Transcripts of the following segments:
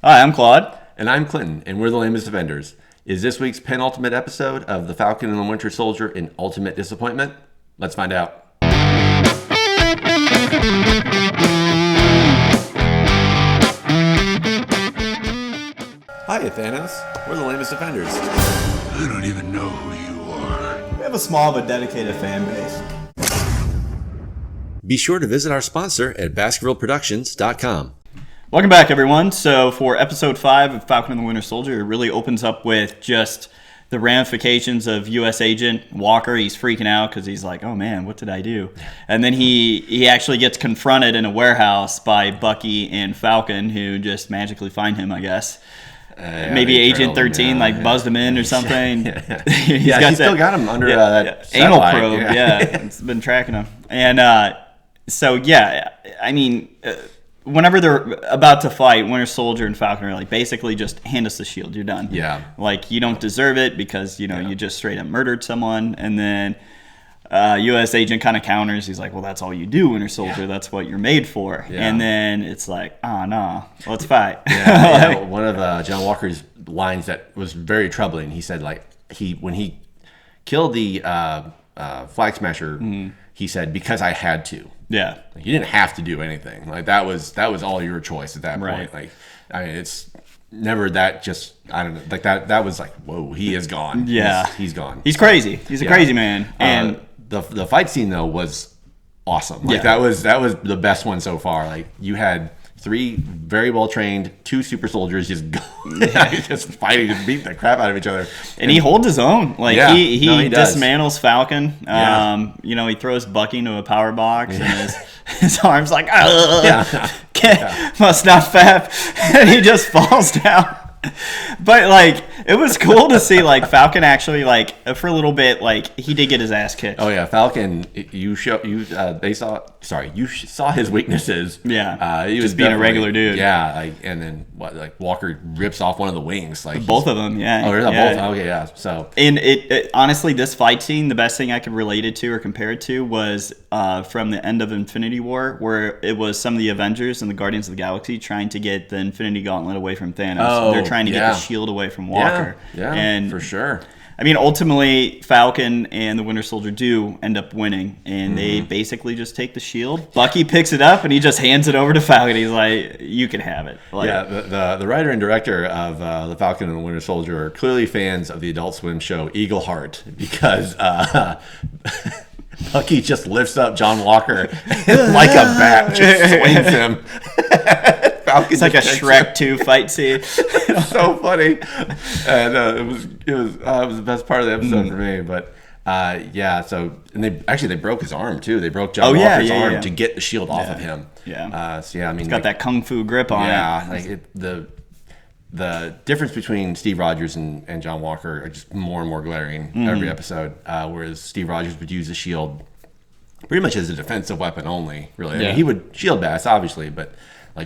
Hi, I'm Claude. And I'm Clinton, and we're the Lamest Defenders. Is this week's penultimate episode of The Falcon and the Winter Soldier an ultimate disappointment? Let's find out. Hiya, Thanos. We're the Lamest Defenders. I don't even know who you are. We have a small but dedicated fan base. Be sure to visit our sponsor at BaskervilleProductions.com. Welcome back, everyone. So for episode 5 of Falcon and the Winter Soldier, it really opens up with just the ramifications of U.S. Agent Walker. He's freaking out because he's like, oh man, what did I do? And then he actually gets confronted in a warehouse by Bucky and Falcon, who just magically find him, I guess. Maybe Agent 13 buzzed him in or something. He still got him under that anal satellite. probe. It's been tracking him. And whenever they're about to fight, Winter Soldier and Falcon are like, basically just hand us the shield. You're done. Yeah. Like, you don't deserve it because, you just straight up murdered someone. And then U.S. Agent kind of counters. He's like, well, that's all you do, Winter Soldier. Yeah. That's what you're made for. Yeah. And then it's like, no, let's fight. One of John Walker's lines that was very troubling. He said, when he killed the Flag Smasher, he said, because I had to. Yeah. You didn't have to do anything. That was all your choice at that point. Right. It's never that just, I don't know, that was like, whoa, he is gone. Yeah. He's gone. He's crazy. He's a crazy man. And the fight scene though was awesome. That was the best one so far. You had 3 very well trained, 2 super soldiers just just fighting and beating the crap out of each other. And he holds his own. He dismantles Falcon. Yeah. He throws Bucky into a power box and his arm's like, must not fap. And he just falls down. But it was cool to see Falcon actually for a little bit he did get his ass kicked. Oh yeah, Falcon. You saw his weaknesses. Yeah, he was being a regular dude. Yeah, and then Walker rips off one of the wings. Both of them. Yeah. Oh, both. Okay, yeah. So and it honestly, this fight scene, the best thing I could relate it to or compare it to was from the end of Infinity War, where it was some of the Avengers and the Guardians of the Galaxy trying to get the Infinity Gauntlet away from Thanos. Oh. They're trying to get the shield away from Walker. Yeah, and for sure. I mean, ultimately, Falcon and the Winter Soldier do end up winning, and they basically just take the shield. Bucky picks it up, and he just hands it over to Falcon. He's like, you can have it. The writer and director of The Falcon and the Winter Soldier are clearly fans of the Adult Swim show Eagle Heart, because Bucky just lifts up John Walker like a bat, just swings him. It's like a Shrek 2 fight scene. So funny, and it was the best part of the episode for me. But so they broke his arm too. They broke John Walker's arm to get the shield off of him. Yeah. He's got that kung fu grip on it. The difference between Steve Rogers and John Walker are just more and more glaring every episode. Whereas Steve Rogers would use the shield pretty much as a defensive weapon only. Really, I mean, he would shield bash obviously, but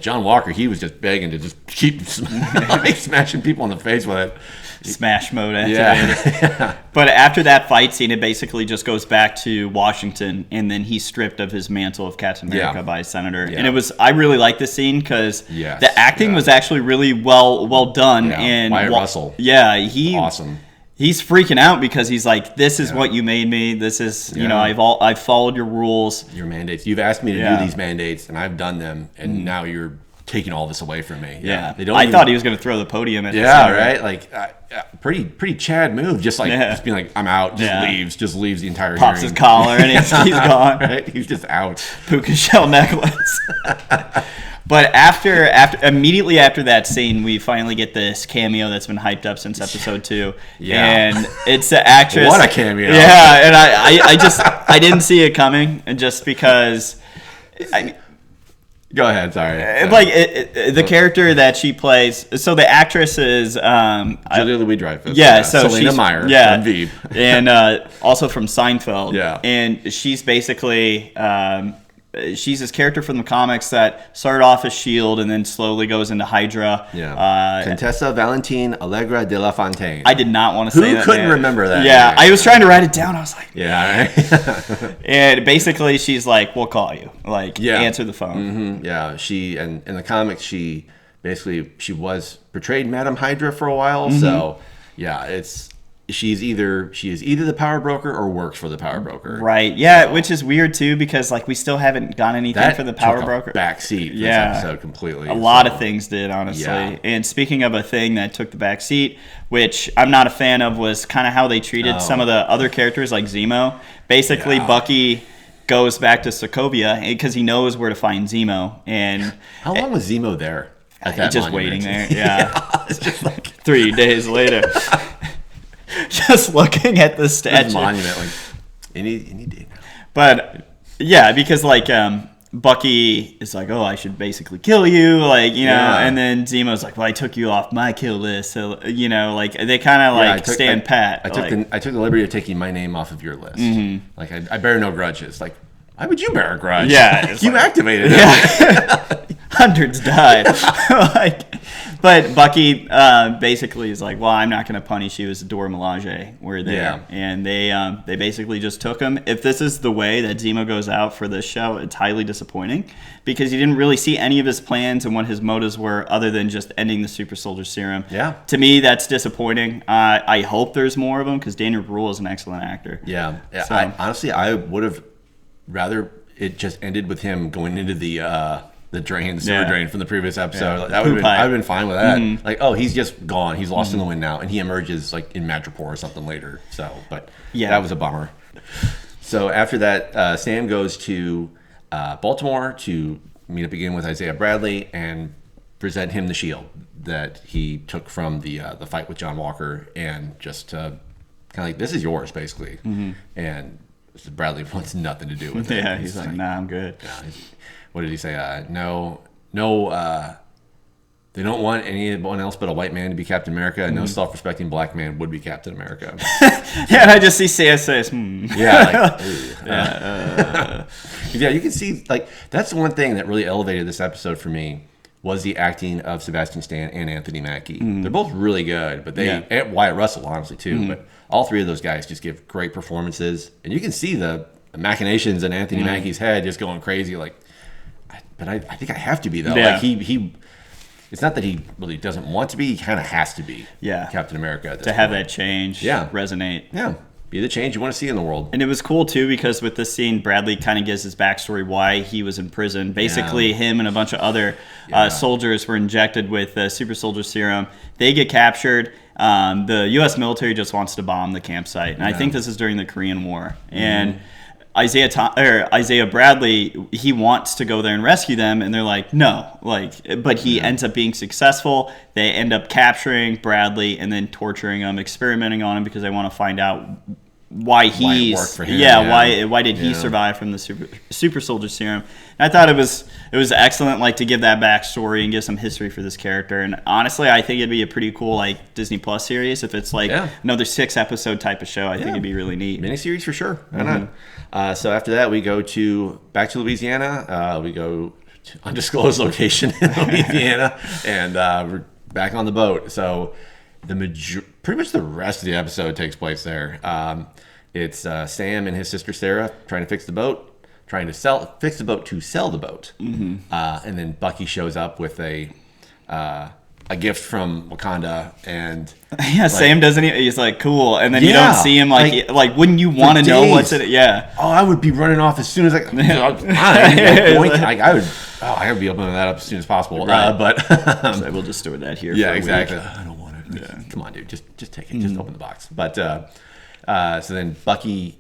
John Walker, he was just begging to just keep smashing people in the face with it. Smash mode activated. Yeah. But after that fight scene, it basically just goes back to Washington, and then he's stripped of his mantle of Captain America by a senator. Yeah. And I really like this scene because the acting was actually really well done. Yeah. And Wyatt Russell. Yeah, awesome. He's freaking out because he's like, this is what you made me. This is, I've followed your rules. Your mandates. You've asked me to do these mandates, and I've done them, and now you're taking all this away from me. Yeah. I thought he was going to throw the podium at the center. Right? Pretty Chad move. Just being like, I'm out. Just leaves the entire Pops hearing. his collar, and he's gone. Right? He's just out. Puka shell necklace. But immediately after that scene, we finally get this cameo that's been hyped up since episode 2. Yeah. And it's the actress. What a cameo. Yeah, and I didn't see it coming, and just because. Go ahead, sorry. The character that she plays, so the actress is Julia Louis-Dreyfus. Yeah, so Selena Meyer from Veep. And also from Seinfeld. Yeah. And she's basically she's this character from the comics that started off as S.H.I.E.L.D. and then slowly goes into Hydra. Yeah. Contessa Valentine Allegra de la Fontaine. I did not want to say that. Who couldn't remember that? Yeah, I was trying to write it down. I was like, yeah. Right? And basically, she's like, we'll call you. Answer the phone. Mm-hmm. Yeah, she, and in the comics, she basically she was portrayed Madam Hydra for a while. So yeah, she is either the power broker or works for the power broker. Right. Yeah, so, which is weird too because like we still haven't got anything for the power broker. Back seat. This episode completely. A lot of things did, honestly. Yeah. And speaking of a thing that took the back seat, which I'm not a fan of, was kind of how they treated some of the other characters like Zemo. Basically, Bucky goes back to Sokovia because he knows where to find Zemo. And how long was Zemo there? Just waiting there. Yeah. It's just like 3 days later. Just looking at the statue. Monument, like any day now. But yeah, because like Bucky is like, oh, I should basically kill you, like, you know, and then Zemo's like, well, I took you off my kill list, so you know, like they kind of like stand pat. I took the liberty of taking my name off of your list. Like I bear no grudges. Like, why would you bear a grudge? Yeah, you activated it. Yeah. Hundreds died. But Bucky basically is like, well, I'm not going to punish you as Dora Milaje. We're there. And they basically just took him. If this is the way that Zemo goes out for this show, it's highly disappointing because you didn't really see any of his plans and what his motives were other than just ending the super soldier serum. Yeah. To me, that's disappointing. I hope there's more of them because Daniel Bruhl is an excellent actor. Yeah. So, honestly, I would have rather it just ended with him going into the sewer drain from the previous episode. Like, that would have been fine with that. Like, oh, he's just gone. He's lost in the wind now, and he emerges like in Madripoor or something later. So, but that was a bummer. So after that, Sam goes to Baltimore to meet up again with Isaiah Bradley and present him the shield that he took from the fight with John Walker, and just kind of like, this is yours, basically. And Bradley wants nothing to do with it. Yeah, he's like, nah, I'm good. What did he say? No, they don't want anyone else but a white man to be Captain America. No self-respecting black man would be Captain America. And I just see CSS. Yeah, you can see, like, that's the one thing that really elevated this episode for me was the acting of Sebastian Stan and Anthony Mackie. They're both really good, but and Wyatt Russell, honestly, too. But all three of those guys just give great performances. And you can see the machinations in Anthony Mackie's head just going crazy, like, but I think I have to be, though. Like, he it's not that he really doesn't want to be, he kind of has to be Captain America at this point. Have that change resonate. Yeah. Be the change you want to see in the world. And it was cool, too, because with this scene, Bradley kind of gives his backstory why he was in prison. Basically, him and a bunch of other soldiers were injected with the super soldier serum. They get captured. The U.S. military just wants to bomb the campsite. And I think this is during the Korean War. And Isaiah Bradley, he wants to go there and rescue them, and they're like, no. But he ends up being successful. They end up capturing Bradley and then torturing him, experimenting on him because they want to find out why it worked for him. Why did he survive from the super soldier serum? And I thought it was excellent, like, to give that backstory and give some history for this character. And honestly, I think it'd be a pretty cool, like, Disney Plus series if it's like another 6-episode type of show. I think it'd be really neat. Miniseries for sure. Why not? So after that, we go back to Louisiana. We go to undisclosed location in Louisiana, and we're back on the boat. So pretty much the rest of the episode takes place there. It's Sam and his sister Sarah trying to fix the boat, trying to fix the boat to sell the boat. And then Bucky shows up with a gift from Wakanda, and Sam doesn't. He's like, cool, and then you don't see him. Like wouldn't you want to know what's in it? Yeah. Oh, I would be running off as soon as I would. I gotta be opening that up as soon as possible. Right. But so we'll just store that here. Yeah, for exactly. I don't want it. Yeah. Come on, dude. Just take it. Just open the box. But so then Bucky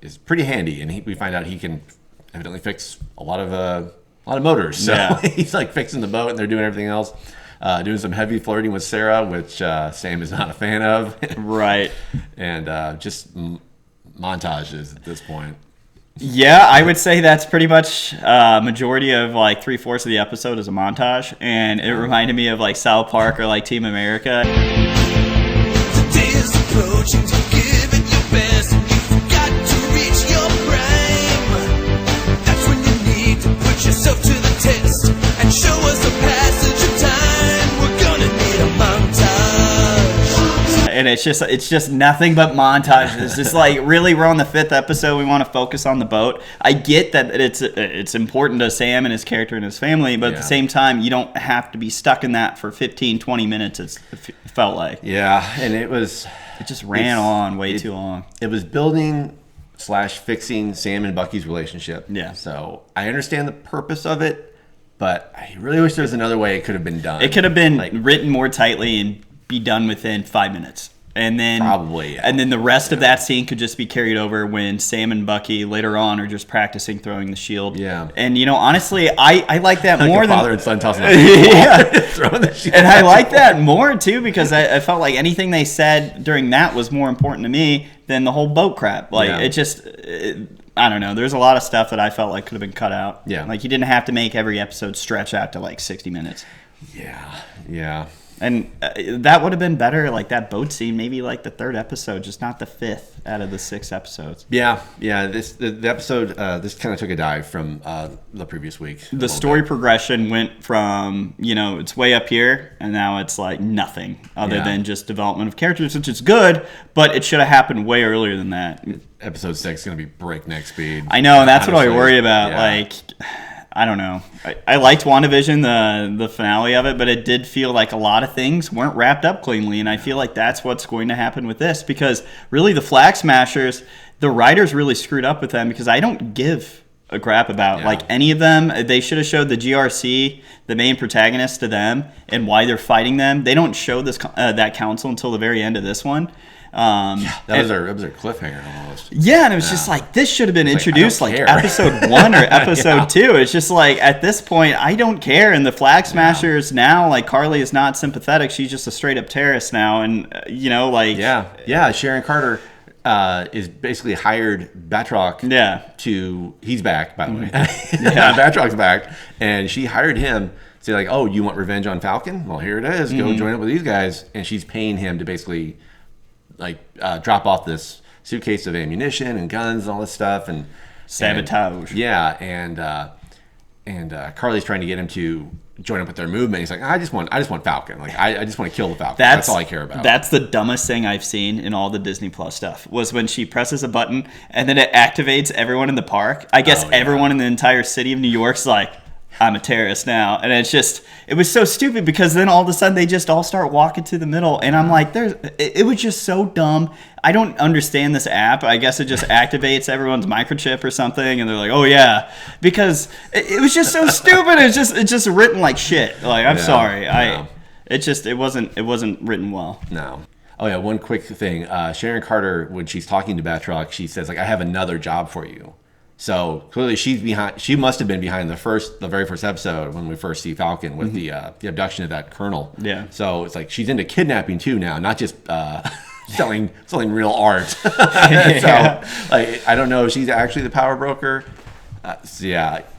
is pretty handy, and we find out he can evidently fix a lot of motors. So he's like fixing the boat, and they're doing everything else. Doing some heavy flirting with Sarah, which Sam is not a fan of. Right. And just montages at this point. Yeah, I would say that's pretty much majority of like 3/4 of the episode is a montage, and it reminded me of like South Park or like Team America. The day is approaching to give it your best, and you've got to reach your prime. That's when you need to put yourself to the test and show us the passage of time. We're gonna need a montage. and it's just nothing but montages. It's just like, really, we're on the 5th episode. We want to focus on the boat. I get that it's important to Sam and his character and his family, but at the same time, you don't have to be stuck in that for 15, 20 minutes. It felt like. Yeah, and it just ran on way too long. It was building / fixing Sam and Bucky's relationship. Yeah. So I understand the purpose of it. But I really wish there was another way it could have been done. It could have been written more tightly and be done within 5 minutes. And then probably, and then the rest of that scene could just be carried over when Sam and Bucky later on are just practicing throwing the shield. Yeah. And honestly, I like that more than father and son tossing throwing the shield. And I like that more too because I felt like anything they said during that was more important to me than the whole boat crap. I don't know. There's a lot of stuff that I felt like could have been cut out. Yeah. Like, you didn't have to make every episode stretch out to like 60 minutes. Yeah. And that would have been better, like that boat scene, maybe like the 3rd episode, just not the 5th out of the 6 episodes. Yeah. The episode, this kind of took a dive from the previous week. The story progression went from, it's way up here, and now it's like nothing other than just development of characters, which is good, but it should have happened way earlier than that. Episode 6 is going to be breakneck speed. I know, and that's what I worry about. Yeah. Like, I don't know. I liked WandaVision, the finale of it, but it did feel like a lot of things weren't wrapped up cleanly, and I feel like that's what's going to happen with this, because really the Flag Smashers, the writers really screwed up with them, because I don't give a crap about like any of them. They should have showed the GRC, the main protagonist, to them and why they're fighting them. They don't show this that council until the very end of this one. That was our cliffhanger almost. Yeah, and it was just like, this should have been introduced like episode 1 or episode 2. It's just like, at this point, I don't care. And the Flag Smashers now, like, Carly is not sympathetic. She's just a straight up terrorist now. And, like... Yeah, Sharon Carter is basically hired Batroc to... He's back, by the way. Batroc's back. And she hired him to say, like, oh, you want revenge on Falcon? Well, here it is. Go join up with these guys. And she's paying him to basically... drop off this suitcase of ammunition and guns and all this stuff and sabotage. And Carly's trying to get him to join up with their movement. He's like, I just want Falcon. Like, I just want to kill the Falcon. That's all I care about. That's the dumbest thing I've seen in all the Disney Plus stuff, was when she presses a button and then it activates everyone in the park. I guess everyone in the entire city of New York's like, I'm a terrorist now. And it was so stupid, because then all of a sudden they just all start walking to the middle. And I'm like, it was just so dumb. I don't understand this app. I guess it just activates everyone's microchip or something. And they're like, oh yeah, because it was just so stupid. It's just written like shit. Like, I'm sorry. No. It wasn't written well. No. Oh yeah. One quick thing. Sharon Carter, when she's talking to Batroc, she says, like, I have another job for you. So clearly she's behind. She must have been behind the very first episode when we first see Falcon with the abduction of that colonel. Yeah. So it's like she's into kidnapping too now, not just selling real art. So like, I don't know if she's actually the power broker.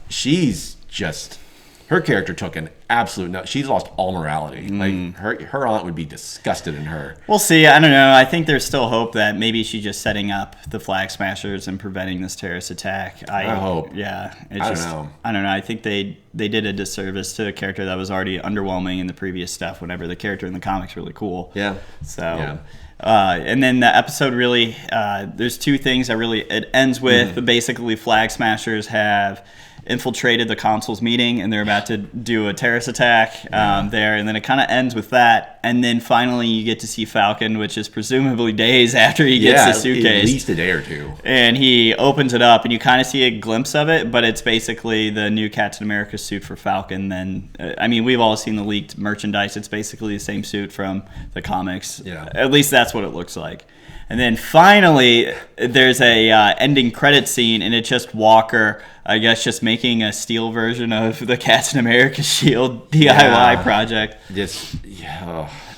She's just, her character took an absolute nut. She's lost all morality. Like, her aunt would be disgusted in her. We'll see. I don't know. I think there's still hope that maybe she's just setting up the Flag Smashers and preventing this terrorist attack. I hope. Yeah. I don't know. I don't know. I think they did a disservice to a character that was already underwhelming in the previous stuff, whenever the character in the comic's really cool. Yeah. So... Yeah. And then the episode really, there's two things that really it ends with. Basically, Flag Smashers have infiltrated the consul's meeting, and they're about to do a terrorist attack there. And then it kind of ends with that. And then finally, you get to see Falcon, which is presumably days after he gets the suitcase. At least a day or two. And he opens it up, and you kind of see a glimpse of it, but it's basically the new Captain America suit for Falcon. Then, I mean, we've all seen the leaked merchandise. It's basically the same suit from the comics. Yeah. At least that's what it looks like. And then finally, there's a ending credit scene, and it's just Walker, I guess, just making a steel version of the Captain America shield DIY project.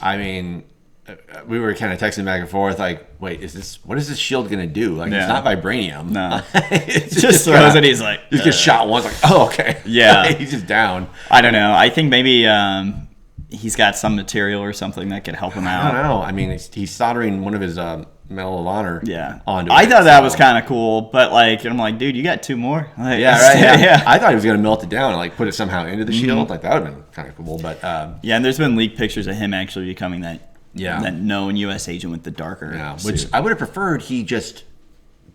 I mean, we were kind of texting back and forth, like, wait, what is this shield going to do? Like, it's not vibranium. No. It just throws it, he's like... He gets shot once, like, oh, okay. Yeah. He's just down. I don't know. I think maybe... he's got some material or something that could help him out. I don't know. I mean, he's soldering one of his Medal of Honor onto it. I thought that was kind of cool, but like, I'm like, dude, you got two more? Like, yeah. I thought he was going to melt it down and like put it somehow into the shield. Like, that would have been kind of cool. But and there's been leaked pictures of him actually becoming that that known U.S. agent with the darker which suit. I would have preferred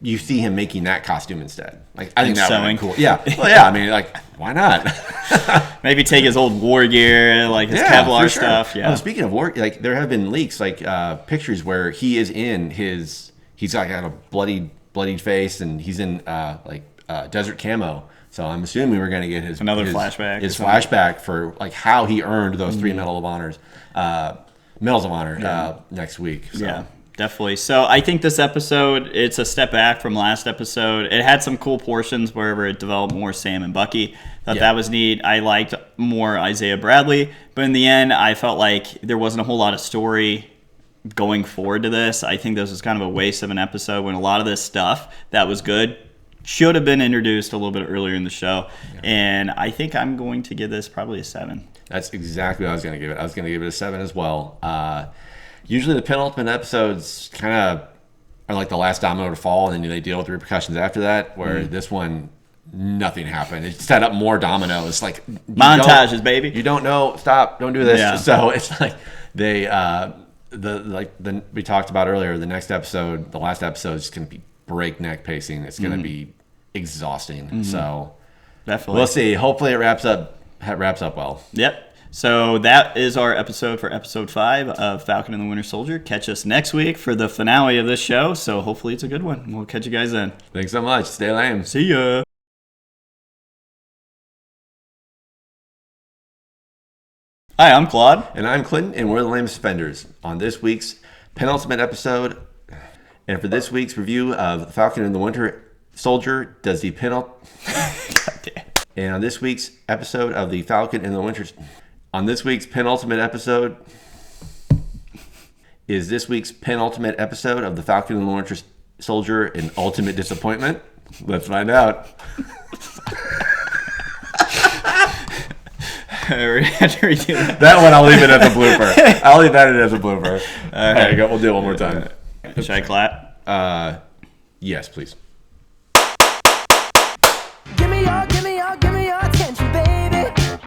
you see him making that costume instead. Like I think And that would sewing. be cool. Yeah. Well, yeah. I mean, like, why not? Maybe take his old war gear, like his for Kevlar sure. stuff. Yeah. Oh, speaking of war, like there have been leaks, like pictures where he is in his. He's like got a bloodied face, and he's in desert camo. So I'm assuming we're going to get his flashback. His flashback for like how he earned those 3 Medals of Honor next week. So. Yeah. Definitely. So I think this episode, it's a step back from last episode. It had some cool portions wherever it developed more Sam and Bucky. Thought that was neat. I liked more Isaiah Bradley. But in the end, I felt like there wasn't a whole lot of story going forward to this. I think this was kind of a waste of an episode when a lot of this stuff that was good should have been introduced a little bit earlier in the show. Yeah. And I think I'm going to give this probably a 7. That's exactly what I was going to give it. I was going to give it a 7 as well. Usually the penultimate episodes kind of are like the last domino to fall, and then they deal with the repercussions after that, where this one, nothing happened. It set up more dominoes. Like montages, baby. You don't know. Stop. Don't do this. Yeah. So it's like they, we talked about earlier, the next episode, the last episode is going to be breakneck pacing. It's going to be exhausting. So definitely. We'll see. Hopefully it wraps up well. Yep. So that is our episode for episode 5 of Falcon and the Winter Soldier. Catch us next week for the finale of this show. So hopefully it's a good one. We'll catch you guys then. Thanks so much. Stay lame. See ya. Hi, I'm Claude. And I'm Clinton, and we're the Lame Suspenders. On this week's penultimate episode, and for this week's review of Falcon and the Winter Soldier, does the And on this week's episode of the Falcon and the Winter... On this week's penultimate episode is this week's penultimate episode of the Falcon and the Winter Soldier an ultimate disappointment? Let's find out. That one I'll leave it as a blooper. I'll leave that as a blooper. All right, we'll do it one more time. Should I clap? Yes, please.